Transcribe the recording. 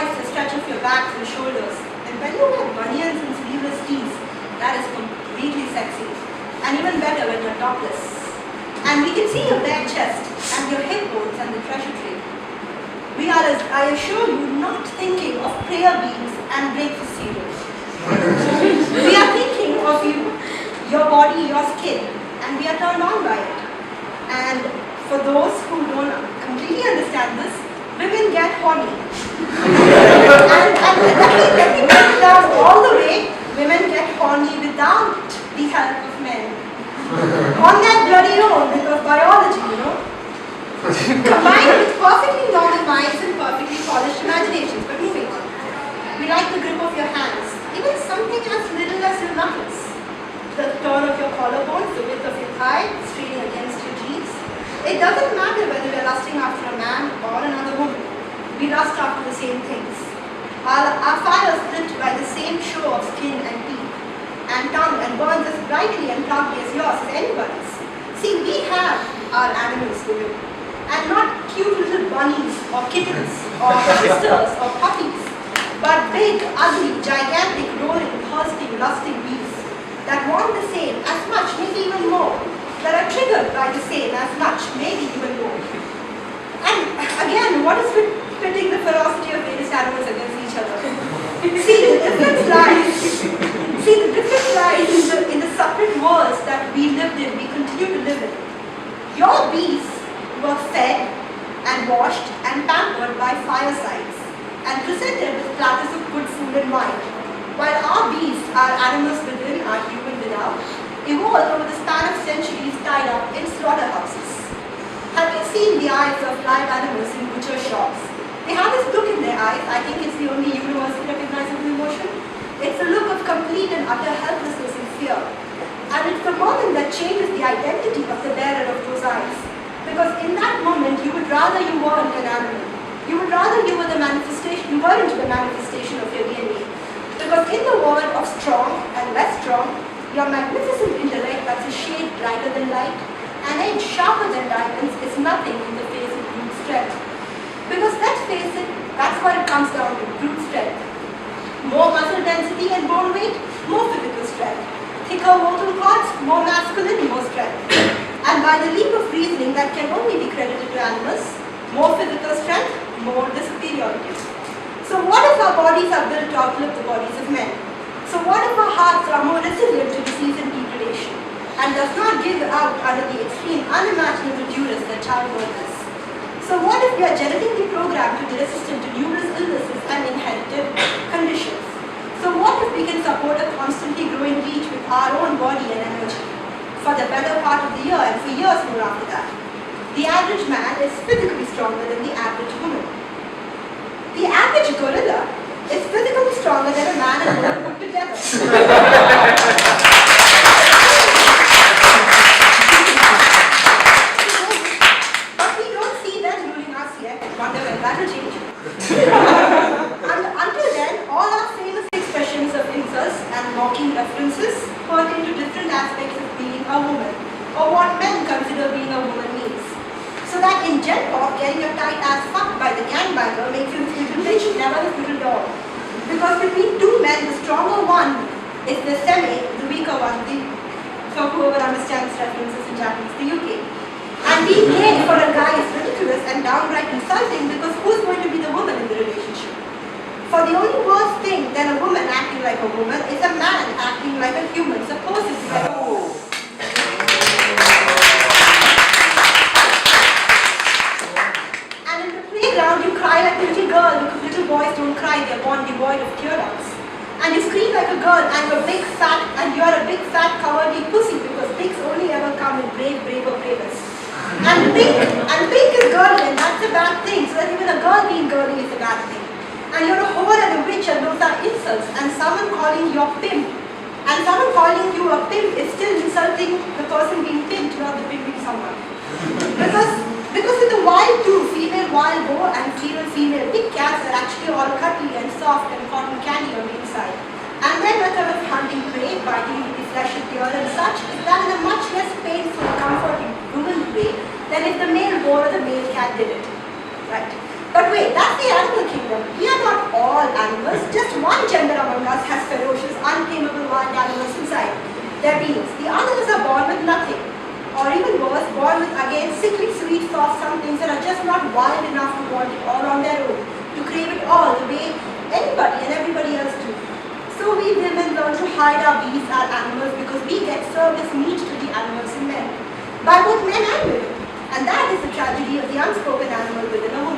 provides the stretch of your backs and shoulders. And when you wear bunions and sleeveless tees, that is completely sexy. And even better when you're topless. And we can see your bare chest and your hip bones and the treasure trade. We are, I assure you, not thinking of prayer beads and breakfast cereals. We are thinking of you, your body, your skin, and we are turned on by it. And for those who don't completely understand this, women get horny. and let me break it down all the way. Women get horny without the help of men. On that bloody own, because biology, you know. Combined with perfectly normal minds and perfectly polished imaginations. But moving on. We like the grip of your hands. Even something as little as your knuckles. The turn of your collarbones, the width of your thigh, straining against your jeans. It doesn't matter whether we're lusting after a man or another woman. We lust after the same things. Our fires lit by the same show of skin and teeth and tongue and burns as brightly and proudly as yours as anybody's. See, we have our animals, women, and not cute little bunnies or kittens or hamsters or puppies, but big, ugly, gigantic, roaring, thirsting, lusting beasts that want the same as much, maybe even more, that are triggered by the same as much, maybe even more. And again, what is pitting the ferocity of various animals against each other? See, the difference lies in the separate worlds that we lived in, we continue to live in. Your beasts were fed and washed and pampered by firesides and presented with platters of good food and wine, while our beasts, our animals within, our human without, evolved over the span of centuries tied up in slaughterhouses. Have you seen the eyes of live animals in butcher shops? They have this look in their eyes. I think it's the only universally recognizable emotion. It's a look of complete and utter helplessness and fear. And it's the moment that changes the identity of the bearer of those eyes. Because in that moment, you would rather you weren't an animal. You would rather you were the manifestation, you weren't the manifestation of your DNA. Because in the world of strong and less strong, your magnificent intellect that's a shade brighter than light, an edge sharper than diamonds, is nothing in the face of brute strength. Because let's face it, that's what it comes down to, brute strength. More muscle density and bone weight, more physical strength. Thicker vocal cords, more masculine, more strength. And by the leap of reasoning that can only be credited to animals, more physical strength, more the superiority. So what if our bodies are built to outlive the bodies of men? So what if our hearts are more resilient to disease and degradation and does not give out under the extreme unimaginable duress that childbirth is? So what if we are genetically programmed to be resistant to numerous illnesses and inherited conditions? So what if we can support a constantly growing reach with our own body and energy for the better part of the year and for years more after that? The average man is physically stronger than the average woman. The average gorilla is physically stronger than a man and woman put together. But we don't see them ruling us yet. Wonder when that will change. And until then, all our famous expressions of insults and mocking references pertain to different aspects of being a woman, or what men consider being a woman means. So that in Gen Pop, getting your tight ass fucked by the gangbanger makes you this little bitch, never this little dog. Because between two men, the stronger one is the semi, the weaker one, for whoever understands references in Japanese, the UK. And being gay for a guy is ridiculous and downright insulting because who's going to be the woman in the relationship? For the only worse thing than a woman acting like a woman is a man acting like a human, supposedly like a woman. You cry like a little girl because little boys don't cry, they're born devoid of tear ducts. And you scream like a girl and you're a big fat cowardly pussy because pigs only ever come in brave, braver, bravest. And pink is girly and that's a bad thing, so that even a girl being girly is a bad thing. And you're a whore and a witch and those are insults, and someone calling you a pimp. And someone calling you a pimp is still insulting the person being pimped, not the pimping someone. Because with the wild two, female wild boar and female big cats are actually all cuddly and soft and cotton candy on the inside. And their method of hunting prey, biting into the flesh of the earth and such, is done in a much less painful, comforting, woman way than if the male boar or the male cat did it. Right? But wait, that's the animal kingdom. We are not all just one gender among us has ferocious, untamable wild animals inside their beings. The others are born with nothing. Or even worse, born with again sickly sweet, soft somethings that are just not wild enough to want it all on their own, to crave it all the way anybody and everybody else do. So we women learn to hide our beasts, our animals, because we get service meat to the animals in men, by both men and women. And that is the tragedy of the unspoken animal within a woman.